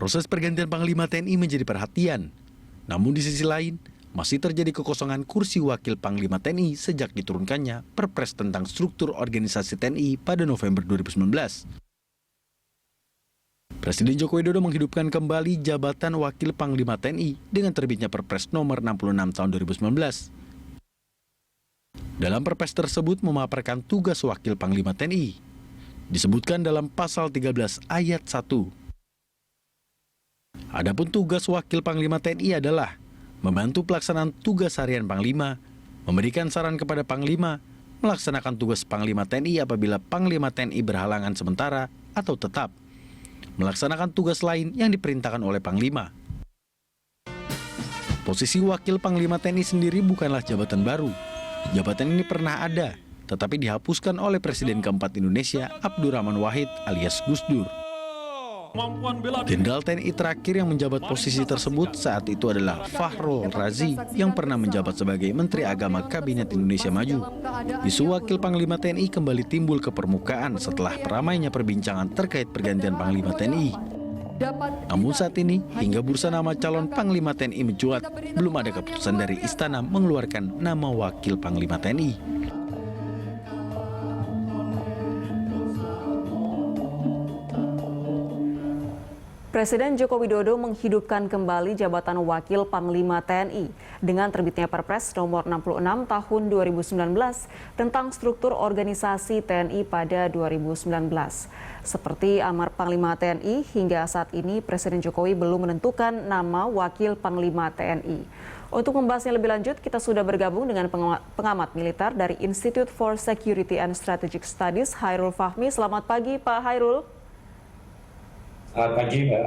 Proses pergantian Panglima TNI menjadi perhatian. Namun di sisi lain, masih terjadi kekosongan kursi Wakil Panglima TNI sejak diturunkannya Perpres tentang struktur organisasi TNI pada November 2019. Presiden Joko Widodo menghidupkan kembali jabatan Wakil Panglima TNI dengan terbitnya Perpres nomor 66 tahun 2019. Dalam Perpres tersebut memaparkan tugas Wakil Panglima TNI. Disebutkan dalam pasal 13 ayat 1. Adapun tugas Wakil Panglima TNI adalah membantu pelaksanaan tugas harian Panglima, memberikan saran kepada Panglima, melaksanakan tugas Panglima TNI apabila Panglima TNI berhalangan sementara atau tetap, melaksanakan tugas lain yang diperintahkan oleh Panglima. Posisi Wakil Panglima TNI sendiri bukanlah jabatan baru. Jabatan ini pernah ada, tetapi dihapuskan oleh Presiden keempat Indonesia, Abdurrahman Wahid alias Gus Dur. Jenderal TNI terakhir yang menjabat posisi tersebut saat itu adalah Fakhrul Razi yang pernah menjabat sebagai Menteri Agama Kabinet Indonesia Maju. Isu Wakil Panglima TNI kembali timbul ke permukaan setelah ramainya perbincangan terkait pergantian Panglima TNI. Namun saat ini, hingga bursa nama calon Panglima TNI mencuat, belum ada keputusan dari Istana mengeluarkan nama Wakil Panglima TNI. Presiden Joko Widodo menghidupkan kembali jabatan Wakil Panglima TNI dengan terbitnya Perpres nomor 66 tahun 2019 tentang struktur organisasi TNI pada 2019. Seperti amar Panglima TNI, hingga saat ini Presiden Jokowi belum menentukan nama Wakil Panglima TNI. Untuk membahasnya lebih lanjut, kita sudah bergabung dengan pengamat militer dari Institute for Security and Strategic Studies, Hairul Fahmi. Selamat pagi, Pak Hairul. Selamat pagi, Mbak.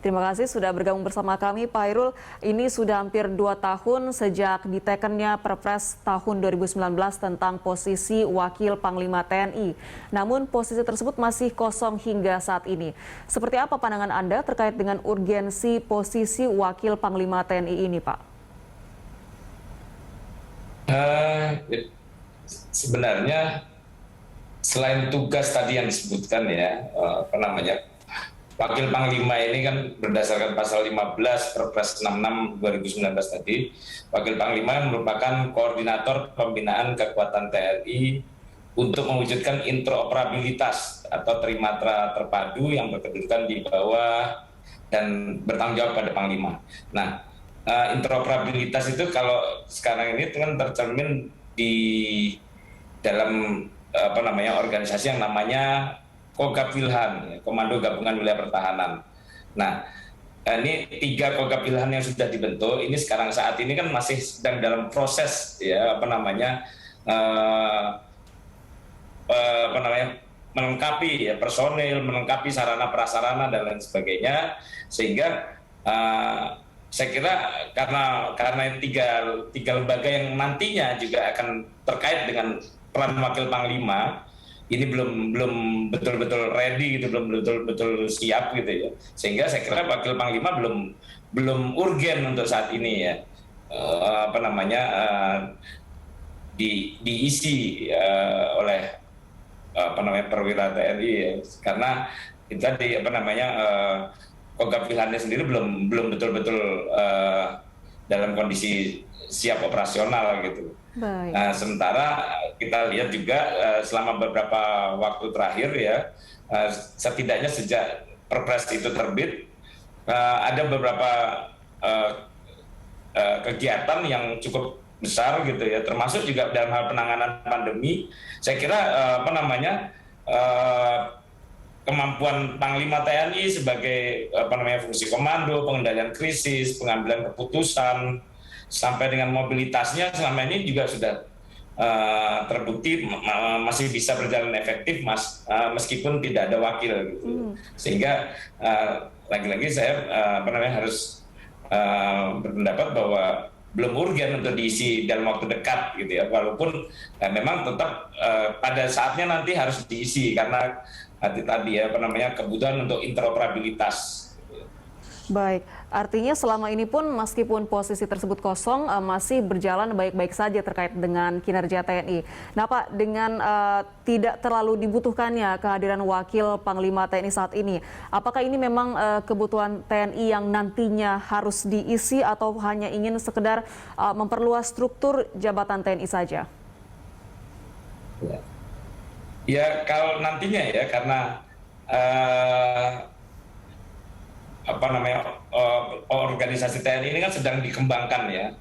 Terima kasih sudah bergabung bersama kami, Pak Hairul. Ini sudah hampir 2 tahun sejak ditekennya Perpres tahun 2019 tentang posisi Wakil Panglima TNI. Namun posisi tersebut masih kosong hingga saat ini. Seperti apa pandangan Anda terkait dengan urgensi posisi Wakil Panglima TNI ini, Pak? Sebenarnya selain tugas tadi yang disebutkan Wakil Panglima ini kan berdasarkan pasal 15 Perpres 66 2019 tadi, Wakil Panglima merupakan koordinator pembinaan kekuatan TNI untuk mewujudkan interoperabilitas atau trimatra terpadu yang berkedudukan di bawah dan bertanggung jawab pada Panglima. Nah, interoperabilitas itu kalau sekarang ini kan tercermin di dalam organisasi yang namanya Kogab-Wilhan, Komando Gabungan Wilayah Pertahanan. Nah, ini 3 Kogab-Wilhan yang sudah dibentuk. Ini sekarang saat ini kan masih sedang dalam proses melengkapi personil, melengkapi sarana prasarana dan lain sebagainya. Sehingga saya kira karena tiga lembaga yang nantinya juga akan terkait dengan peran Wakil Panglima ini belum betul-betul ready gitu, belum betul-betul siap gitu ya. Sehingga saya kira Wakil Panglima belum urgen untuk saat ini ya. Diisi oleh perwira TNI ya. Karena itu tadi Kogab-Wilhannya sendiri belum betul-betul dalam kondisi siap operasional gitu. Baik. Nah, sementara kita lihat juga selama beberapa waktu terakhir ya, setidaknya sejak Perpres itu terbit, ada beberapa kegiatan yang cukup besar gitu ya, termasuk juga dalam hal penanganan pandemi. Saya kira kemampuan Panglima TNI sebagai fungsi komando, pengendalian krisis, pengambilan keputusan, sampai dengan mobilitasnya selama ini juga sudah terbukti masih bisa berjalan efektif, meskipun tidak ada wakil gitu. Sehingga lagi-lagi saya harus berpendapat bahwa belum urgen untuk diisi dalam waktu dekat gitu ya, walaupun memang tetap pada saatnya nanti harus diisi karena tadi kebutuhan untuk interoperabilitas. Baik, artinya selama ini pun meskipun posisi tersebut kosong, masih berjalan baik-baik saja terkait dengan kinerja TNI. Nah Pak, dengan tidak terlalu dibutuhkannya kehadiran Wakil Panglima TNI saat ini, apakah ini memang kebutuhan TNI yang nantinya harus diisi atau hanya ingin sekedar memperluas struktur jabatan TNI saja? Ya kalau nantinya ya, karena organisasi TNI ini kan sedang dikembangkan ya,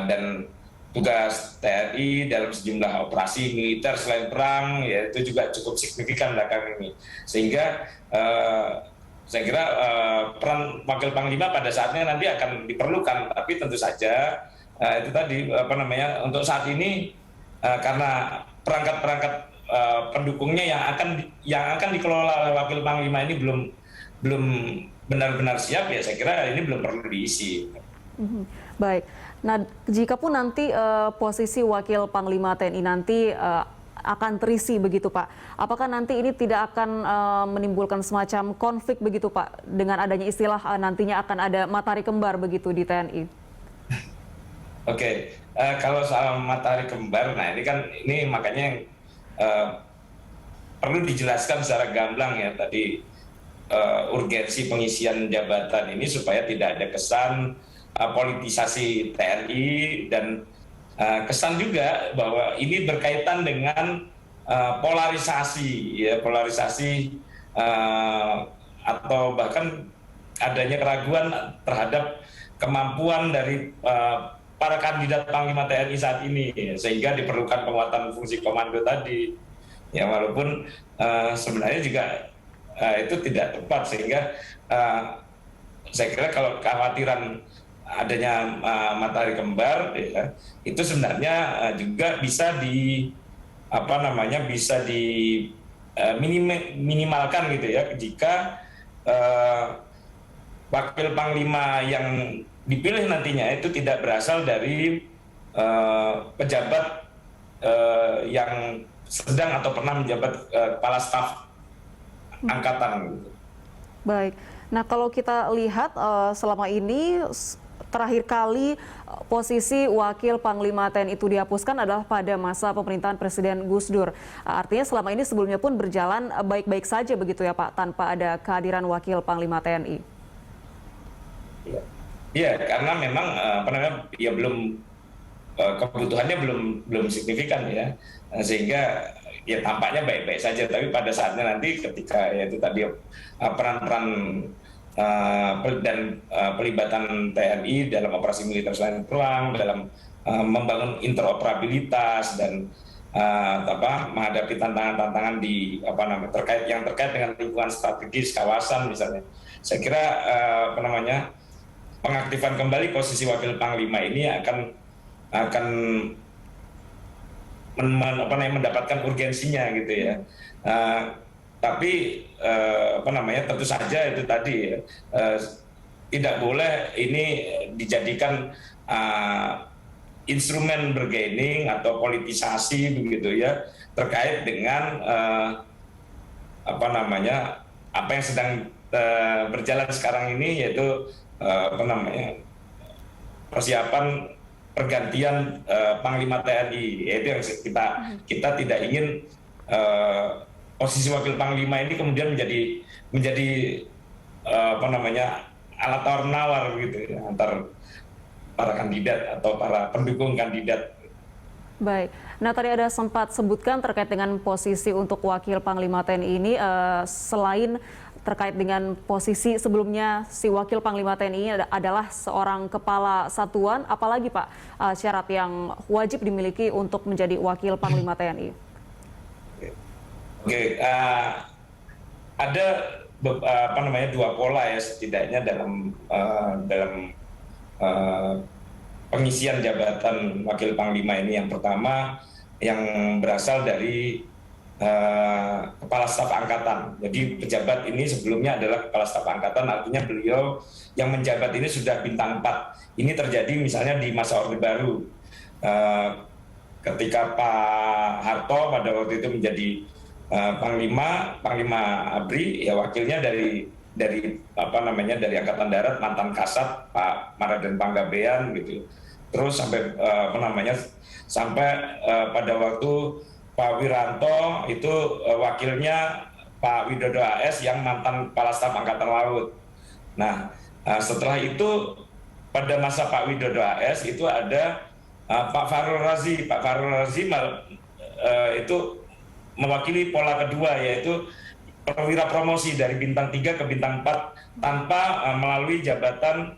dan tugas TNI dalam sejumlah operasi militer selain perang ya itu juga cukup signifikan belakangan ini, sehingga saya kira peran Wakil Panglima pada saatnya nanti akan diperlukan, tapi tentu saja itu tadi untuk saat ini karena perangkat-perangkat pendukungnya yang akan dikelola oleh Wakil Panglima ini belum benar-benar siap, ya saya kira ini belum perlu diisi. Baik, nah jika pun nanti posisi Wakil Panglima TNI nanti akan terisi begitu Pak, apakah nanti ini tidak akan menimbulkan semacam konflik begitu Pak, dengan adanya istilah nantinya akan ada matahari kembar begitu di TNI? Oke, kalau soal matahari kembar, nah ini makanya perlu dijelaskan secara gamblang ya tadi, urgensi pengisian jabatan ini supaya tidak ada kesan politisasi TNI dan kesan juga bahwa ini berkaitan dengan polarisasi atau bahkan adanya keraguan terhadap kemampuan dari para kandidat Panglima TNI saat ini, sehingga diperlukan penguatan fungsi komando tadi ya, walaupun sebenarnya juga itu tidak tepat, sehingga saya kira kalau kekhawatiran adanya matahari kembar ya, itu sebenarnya juga bisa minimalkan gitu ya, jika Wakil Panglima yang dipilih nantinya itu tidak berasal dari pejabat yang sedang atau pernah menjabat kepala staf angkatan. Baik, nah kalau kita lihat selama ini terakhir kali posisi Wakil Panglima TNI itu dihapuskan adalah pada masa pemerintahan Presiden Gus Dur. Artinya selama ini sebelumnya pun berjalan baik-baik saja begitu ya Pak, tanpa ada kehadiran Wakil Panglima TNI. Iya, karena memang ya kebutuhannya belum signifikan ya, sehingga ya tampaknya baik-baik saja, tapi pada saatnya nanti ketika ya itu tadi peran-peran dan pelibatan TNI dalam operasi militer selain perang, dalam membangun interoperabilitas dan menghadapi tantangan-tantangan terkait dengan lingkungan strategis kawasan misalnya, saya kira pengaktifan kembali posisi Wakil Panglima ini akan mendapatkan urgensinya gitu ya. Tapi tentu saja itu tadi ya, tidak boleh ini dijadikan instrumen bargaining atau politisasi begitu ya, terkait dengan apa yang sedang berjalan sekarang ini, yaitu persiapan pergantian Panglima TNI, yaitu yang kita tidak ingin posisi Wakil Panglima ini kemudian menjadi alat tawar-menawar gitu ya, antar para kandidat atau para pendukung kandidat. Baik, nah tadi ada sempat sebutkan terkait dengan posisi untuk Wakil Panglima TNI ini, selain terkait dengan posisi sebelumnya si Wakil Panglima TNI adalah seorang kepala satuan, apalagi Pak syarat yang wajib dimiliki untuk menjadi Wakil Panglima TNI? Oke, ada dua pola ya setidaknya dalam pengisian jabatan Wakil Panglima ini. Yang pertama yang berasal dari Kepala Staf Angkatan. Jadi pejabat ini sebelumnya adalah Kepala Staf Angkatan, artinya beliau yang menjabat ini sudah bintang 4. Ini terjadi misalnya di masa Orde Baru. Ketika Pak Harto pada waktu itu menjadi Panglima ABRI, ya wakilnya dari dari dari Angkatan Darat, mantan Kasat Pak Maraden Panggabean gitu. Terus sampai pada waktu Pak Wiranto itu wakilnya Pak Widodo AS yang mantan Kepala Staf Angkatan Laut. Nah, setelah itu pada masa Pak Widodo AS itu ada Pak Fahrul Razi. Pak Fahrul Razi itu mewakili pola kedua, yaitu perwira promosi dari bintang 3 ke bintang 4 tanpa melalui jabatan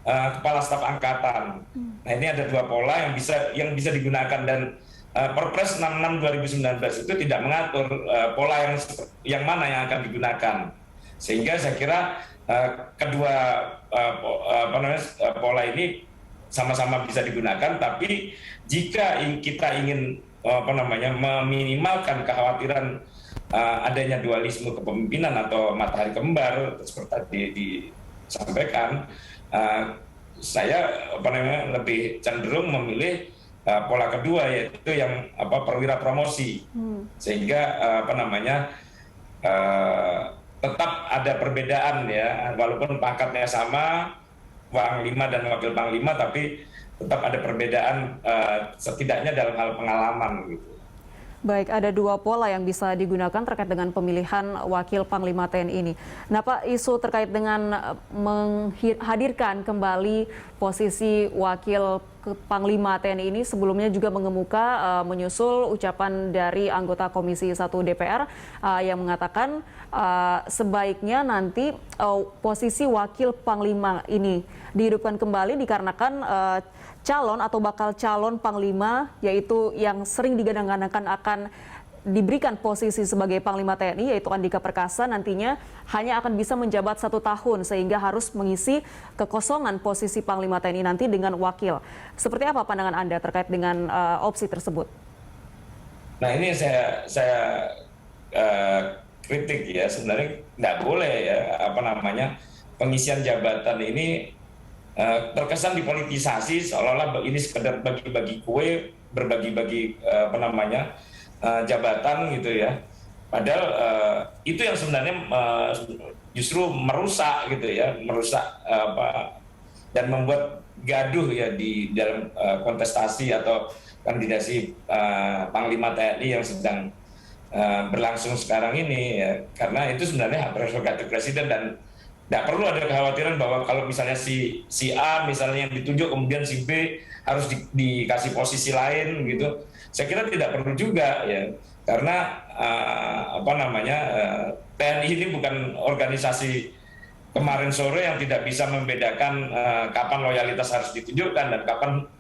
Kepala Staf Angkatan. Nah, ini ada dua pola yang bisa digunakan, dan Perpres 66 2019 itu tidak mengatur pola yang mana yang akan digunakan. Sehingga saya kira kedua pola ini sama-sama bisa digunakan, tapi jika kita ingin meminimalkan kekhawatiran adanya dualisme kepemimpinan atau matahari kembar seperti tadi disampaikan, saya lebih cenderung memilih pola kedua, yaitu yang perwira promosi, sehingga tetap ada perbedaan ya, walaupun pangkatnya sama, Panglima dan Wakil Panglima, tapi tetap ada perbedaan setidaknya dalam hal pengalaman gitu. Baik, ada dua pola yang bisa digunakan terkait dengan pemilihan Wakil Panglima TNI ini. Nah Pak, isu terkait dengan menghadirkan kembali posisi Wakil Panglima TNI ini sebelumnya juga mengemuka menyusul ucapan dari anggota Komisi 1 DPR yang mengatakan sebaiknya nanti posisi Wakil Panglima ini dihidupkan kembali dikarenakan calon atau bakal calon Panglima, yaitu yang sering digadang-gadangkan akan diberikan posisi sebagai Panglima TNI, yaitu Andika Perkasa, nantinya hanya akan bisa menjabat 1 tahun, sehingga harus mengisi kekosongan posisi Panglima TNI nanti dengan wakil. Seperti apa pandangan Anda terkait dengan opsi tersebut? Nah, ini saya kritik ya, sebenarnya nggak boleh ya, pengisian jabatan ini terkesan dipolitisasi, seolah-olah ini sekedar bagi-bagi kue, berbagi-bagi jabatan gitu ya. Padahal itu yang sebenarnya justru merusak gitu ya, dan membuat gaduh ya di dalam kontestasi atau kandidasi Panglima TNI yang sedang berlangsung sekarang ini ya. Karena itu sebenarnya hak prerogatif Presiden, dan tidak perlu ada kekhawatiran bahwa kalau misalnya si A misalnya yang ditunjuk kemudian si B harus dikasih posisi lain gitu. Saya kira tidak perlu juga ya, karena TNI ini bukan organisasi kemarin sore yang tidak bisa membedakan kapan loyalitas harus ditunjukkan dan kapan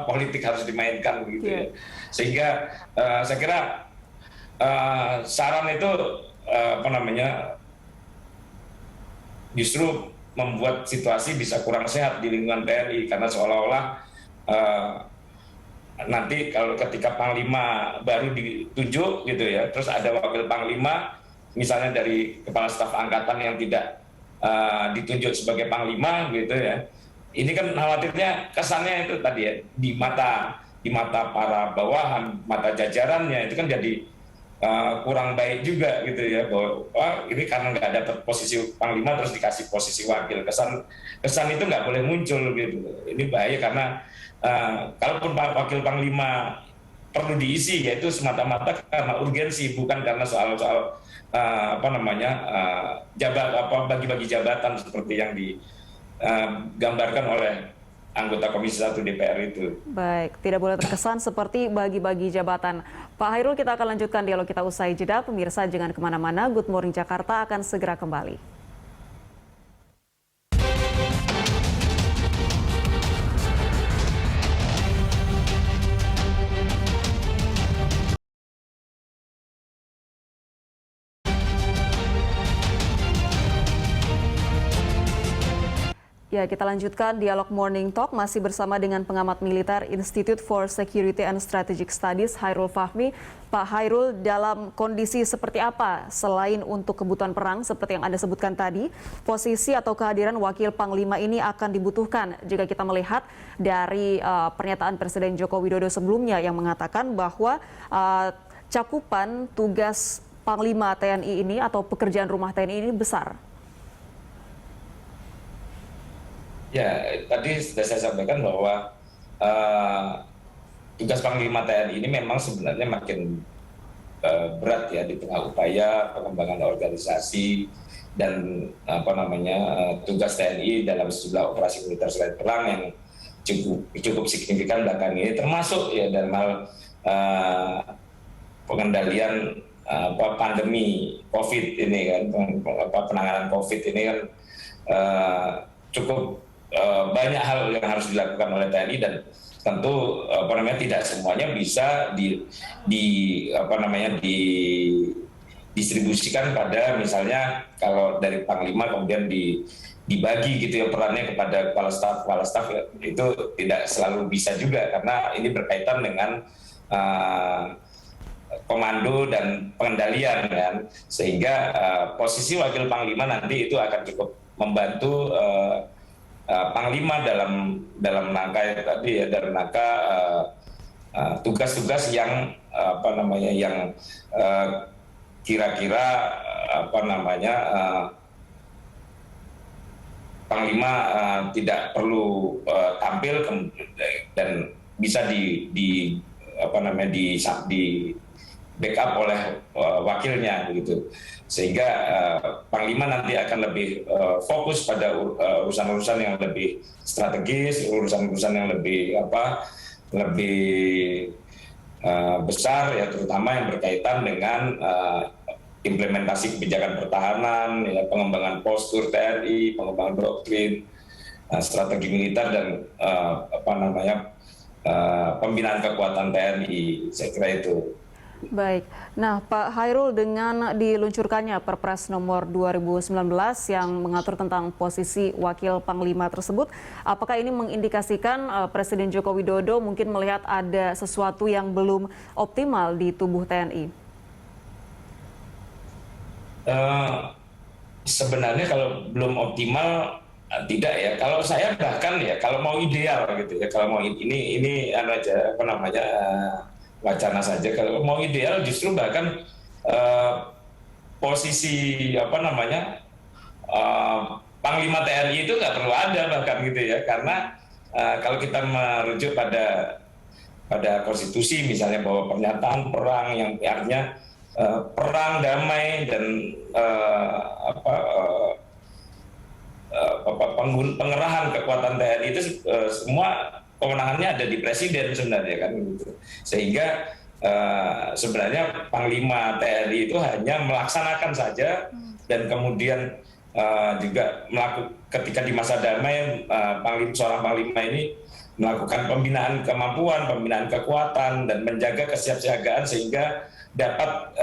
politik harus dimainkan gitu ya. Sehingga saya kira saran itu justru membuat situasi bisa kurang sehat di lingkungan TNI, karena seolah-olah nanti kalau ketika Panglima baru ditunjuk gitu ya, terus ada Wakil Panglima misalnya dari Kepala Staf Angkatan yang tidak ditunjuk sebagai Panglima gitu ya, ini kan khawatirnya kesannya itu tadi ya, di mata para bawahan, mata jajarannya itu kan jadi kurang baik juga gitu ya, bahwa ini karena nggak dapat posisi Panglima terus dikasih posisi wakil. Kesan itu nggak boleh muncul gitu. Ini bahaya, karena kalaupun Wakil Panglima perlu diisi, yaitu semata-mata karena urgensi, bukan karena soal-soal bagi-bagi jabatan seperti yang digambarkan oleh anggota Komisi 1 DPR itu. Baik, tidak boleh terkesan seperti bagi-bagi jabatan. Pak Hairul, kita akan lanjutkan dialog kita usai jeda. Pemirsa jangan kemana-mana, Good Morning Jakarta akan segera kembali. Ya, kita lanjutkan dialog Morning Talk masih bersama dengan pengamat militer Institute for Security and Strategic Studies Hairul Fahmi. Pak Hairul, dalam kondisi seperti apa selain untuk kebutuhan perang seperti yang Anda sebutkan tadi, posisi atau kehadiran Wakil Panglima ini akan dibutuhkan jika kita melihat dari pernyataan Presiden Joko Widodo sebelumnya yang mengatakan bahwa cakupan tugas Panglima TNI ini atau pekerjaan rumah TNI ini besar? Ya, tadi sudah saya sampaikan bahwa eh, tugas Panglima TNI ini memang sebenarnya makin berat ya di tengah upaya pengembangan organisasi dan tugas TNI dalam sejumlah operasi militer selain perang yang cukup signifikan belakangan ini, termasuk ya dalam hal pengendalian pandemi COVID ini kan, penanganan COVID ini kan cukup banyak hal yang harus dilakukan oleh TNI, dan tentu tidak semuanya bisa didistribusikan pada, misalnya kalau dari Panglima kemudian dibagi gitu ya perannya kepada kepala staf itu tidak selalu bisa juga, karena ini berkaitan dengan komando dan pengendalian kan, sehingga posisi wakil Panglima nanti itu akan cukup membantu Panglima dalam rangka tadi ya, dalam rangka tugas-tugas yang yang kira-kira Panglima tidak perlu tampil dan bisa di backup oleh wakilnya begitu, sehingga Panglima nanti akan lebih fokus pada urusan-urusan yang lebih strategis, urusan-urusan yang lebih besar ya, terutama yang berkaitan dengan implementasi kebijakan pertahanan, ya, pengembangan postur TNI, pengembangan doktrin, strategi militer, dan pembinaan kekuatan TNI. Saya kira itu. Baik, nah Pak Hairul, dengan diluncurkannya Perpres nomor 2019 yang mengatur tentang posisi Wakil Panglima tersebut, apakah ini mengindikasikan Presiden Joko Widodo mungkin melihat ada sesuatu yang belum optimal di tubuh TNI? Sebenarnya kalau belum optimal tidak ya. Kalau saya bahkan ya kalau mau ideal gitu ya, kalau mau ini aja wacana saja. Kalau mau ideal justru bahkan posisi Panglima TNI itu nggak perlu ada bahkan gitu ya, karena kalau kita merujuk pada konstitusi misalnya, bahwa pernyataan perang yang artinya perang damai dan pengerahan kekuatan TNI itu semua kewenangannya ada di Presiden sebenarnya kan gitu. Sehingga sebenarnya Panglima TNI itu hanya melaksanakan saja, dan kemudian juga ketika di masa damai seorang Panglima ini melakukan pembinaan kemampuan, pembinaan kekuatan, dan menjaga kesiapsiagaan sehingga dapat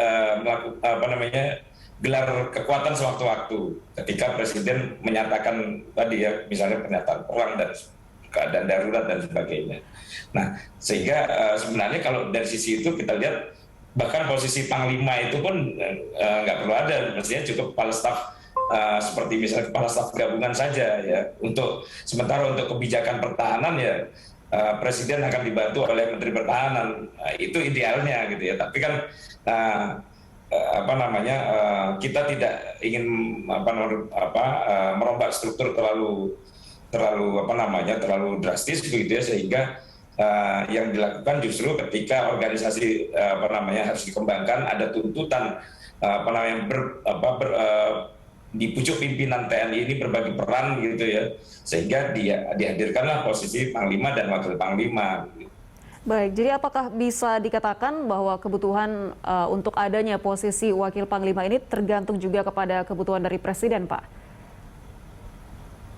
gelar kekuatan sewaktu-waktu ketika Presiden menyatakan tadi ya, misalnya pernyataan perang dan keadaan darurat dan sebagainya. Nah, sehingga sebenarnya kalau dari sisi itu kita lihat bahkan posisi Panglima itu pun nggak perlu ada, mestinya cukup kepala staf seperti misalnya kepala staf gabungan saja ya. Sementara untuk kebijakan pertahanan ya Presiden akan dibantu oleh Menteri Pertahanan. Itu idealnya gitu ya. Tapi kan kita tidak ingin merombak struktur terlalu drastis begitu ya, sehingga yang dilakukan justru ketika organisasi harus dikembangkan, ada tuntutan di pucuk pimpinan TNI ini berbagi peran gitu ya, sehingga dihadirkanlah posisi Panglima dan Wakil Panglima. Baik, jadi apakah bisa dikatakan bahwa kebutuhan untuk adanya posisi Wakil Panglima ini tergantung juga kepada kebutuhan dari Presiden, Pak?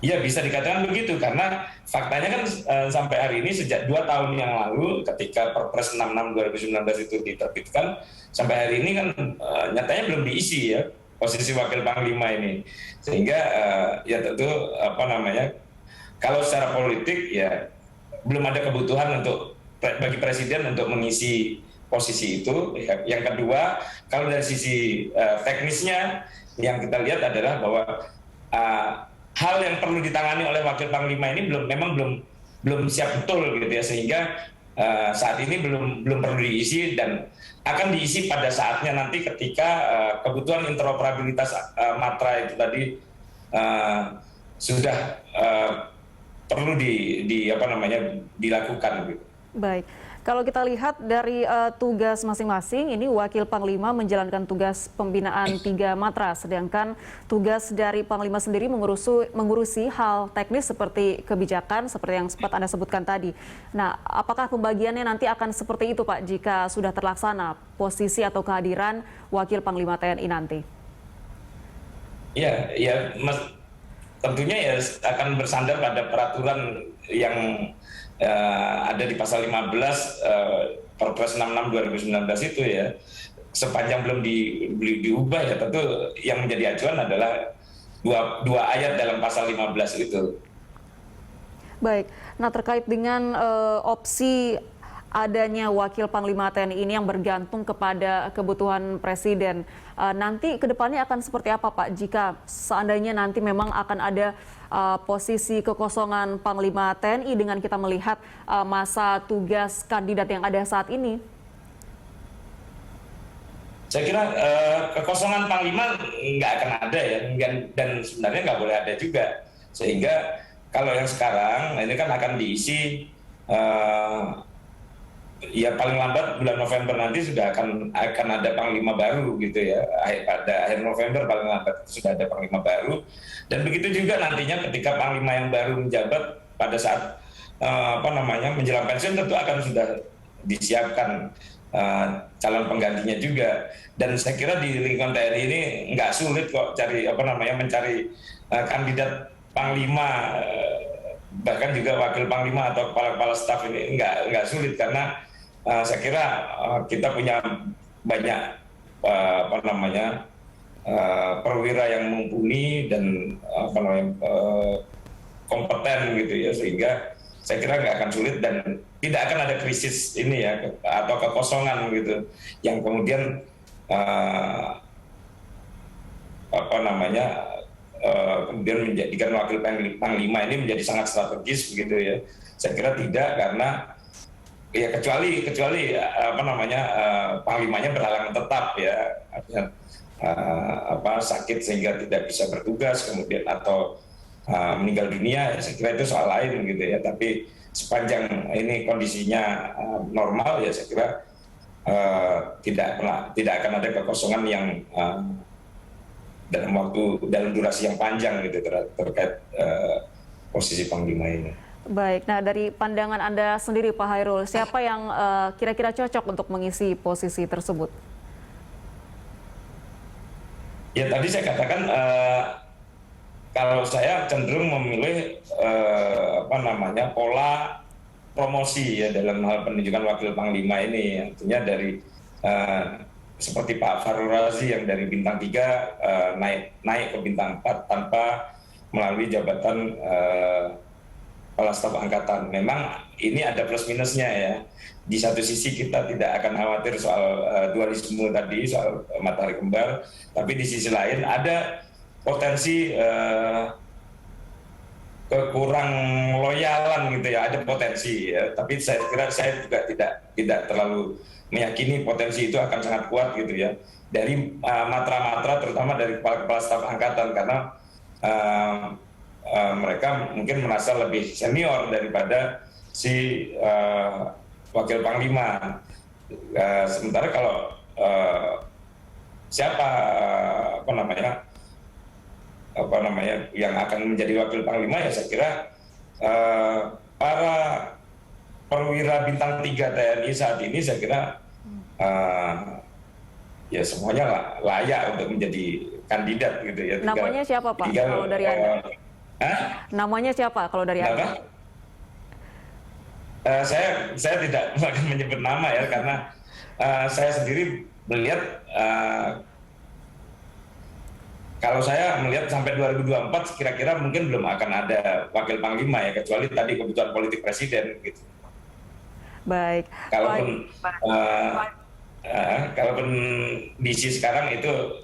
Ya, bisa dikatakan begitu, karena faktanya kan sampai hari ini sejak 2 tahun yang lalu ketika Perpres 66 2019 itu diterbitkan, sampai hari ini kan nyatanya belum diisi ya posisi Wakil Panglima ini. Sehingga ya tentu kalau secara politik ya belum ada kebutuhan bagi Presiden untuk mengisi posisi itu. Yang kedua, kalau dari sisi teknisnya yang kita lihat adalah bahwa hal yang perlu ditangani oleh Wakil Panglima ini belum siap betul gitu ya, sehingga saat ini belum perlu diisi, dan akan diisi pada saatnya nanti ketika kebutuhan interoperabilitas matra itu tadi sudah perlu dilakukan gitu. Baik, kalau kita lihat dari tugas masing-masing, ini Wakil Panglima menjalankan tugas pembinaan 3 matra, sedangkan tugas dari Panglima sendiri mengurusi hal teknis seperti kebijakan, seperti yang sempat Anda sebutkan tadi. Nah, apakah pembagiannya nanti akan seperti itu, Pak, jika sudah terlaksana posisi atau kehadiran Wakil Panglima TNI nanti? Ya, tentunya ya akan bersandar pada peraturan yang ada di pasal 15 Perpres 66 2019 itu ya. Sepanjang belum diubah ya, tentu yang menjadi acuan adalah dua ayat dalam pasal 15 itu. Baik, nah terkait dengan opsi adanya Wakil Panglima TNI ini yang bergantung kepada kebutuhan Presiden, nanti ke depannya akan seperti apa, Pak, jika seandainya nanti memang akan ada posisi kekosongan Panglima TNI dengan kita melihat masa tugas kandidat yang ada saat ini? Saya kira kekosongan Panglima nggak akan ada ya, dan sebenarnya nggak boleh ada juga. Sehingga kalau yang sekarang ini kan akan diisi ya paling lambat bulan November nanti sudah akan ada panglima baru gitu ya. Pada akhir November paling lambat sudah ada panglima baru, dan begitu juga nantinya ketika panglima yang baru menjabat pada saat menjelang pensiun tentu akan sudah disiapkan calon penggantinya juga. Dan saya kira di lingkungan TNI ini nggak sulit kok mencari kandidat panglima, bahkan juga wakil panglima atau kepala staf ini nggak sulit, karena saya kira kita punya banyak perwira yang mumpuni dan kompeten gitu ya, sehingga saya kira nggak akan sulit dan tidak akan ada krisis ini ya, atau kekosongan gitu yang kemudian kemudian menjadikan wakil panglima ini menjadi sangat strategis begitu ya. Saya kira tidak, karena ya kecuali panglimanya berhalangan tetap ya, sakit sehingga tidak bisa bertugas kemudian atau meninggal dunia, ya saya kira itu soal lain gitu ya. Tapi sepanjang ini kondisinya normal ya saya kira tidak akan ada kekosongan yang dalam durasi yang panjang gitu terkait posisi panglima ini. Baik, nah dari pandangan Anda sendiri Pak Hairul, siapa yang kira-kira cocok untuk mengisi posisi tersebut? Ya tadi saya katakan kalau saya cenderung memilih pola promosi ya dalam hal penunjukan wakil panglima ini, artinya dari seperti Pak Fahrul Razi yang dari bintang 3 naik ke bintang 4 tanpa melalui jabatan Kepala Staf Angkatan. Memang ini ada plus minusnya ya. Di satu sisi kita tidak akan khawatir soal dualisme tadi, soal matahari kembar, tapi di sisi lain ada potensi kekurang loyalan gitu ya, ada potensi ya. Tapi saya kira saya juga tidak terlalu meyakini potensi itu akan sangat kuat gitu ya. Dari matra-matra terutama dari kepala staf angkatan, karena mereka mungkin merasa lebih senior daripada si wakil panglima. Sementara kalau siapa yang akan menjadi wakil panglima, ya saya kira para perwira bintang 3 TNI saat ini saya kira ya semuanya layak untuk menjadi kandidat gitu ya. Namanya siapa Pak kalau dari Anda? Namanya siapa kalau dari Anda? Saya tidak akan menyebut nama ya, karena saya sendiri melihat kalau saya melihat sampai 2024 kira-kira mungkin belum akan ada wakil panglima ya, kecuali tadi kebutuhan politik presiden gitu. Baik. Kalaupun misi sekarang itu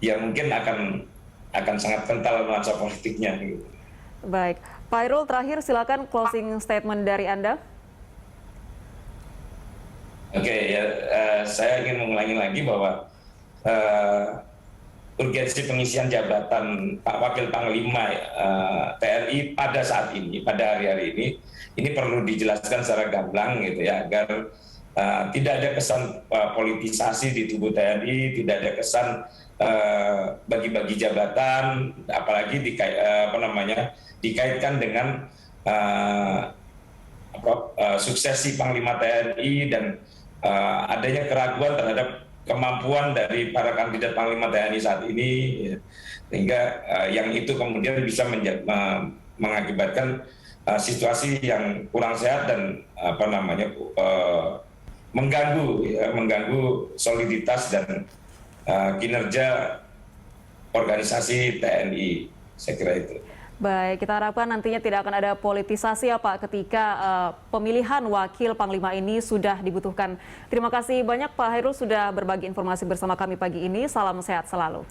ya mungkin akan sangat kental nuansa politiknya. Gitu. Baik, Pak Hairul, terakhir silakan closing statement dari Anda. Oke, ya saya ingin mengulangi lagi bahwa urgensi pengisian jabatan Pak Wakil Panglima TNI pada saat ini, pada hari-hari ini perlu dijelaskan secara gamblang gitu ya, agar tidak ada kesan politisasi di tubuh TNI, tidak ada kesan bagi-bagi jabatan, apalagi dikaitkan dengan suksesi Panglima TNI dan adanya keraguan terhadap kemampuan dari para kandidat Panglima TNI saat ini, ya, sehingga yang itu kemudian bisa mengakibatkan situasi yang kurang sehat dan mengganggu soliditas dan kinerja organisasi TNI. Saya kira itu. Baik, kita harapkan nantinya tidak akan ada politisasi ya Pak ketika pemilihan wakil Panglima ini sudah dibutuhkan. Terima kasih banyak Pak Hairul sudah berbagi informasi bersama kami pagi ini. Salam sehat selalu.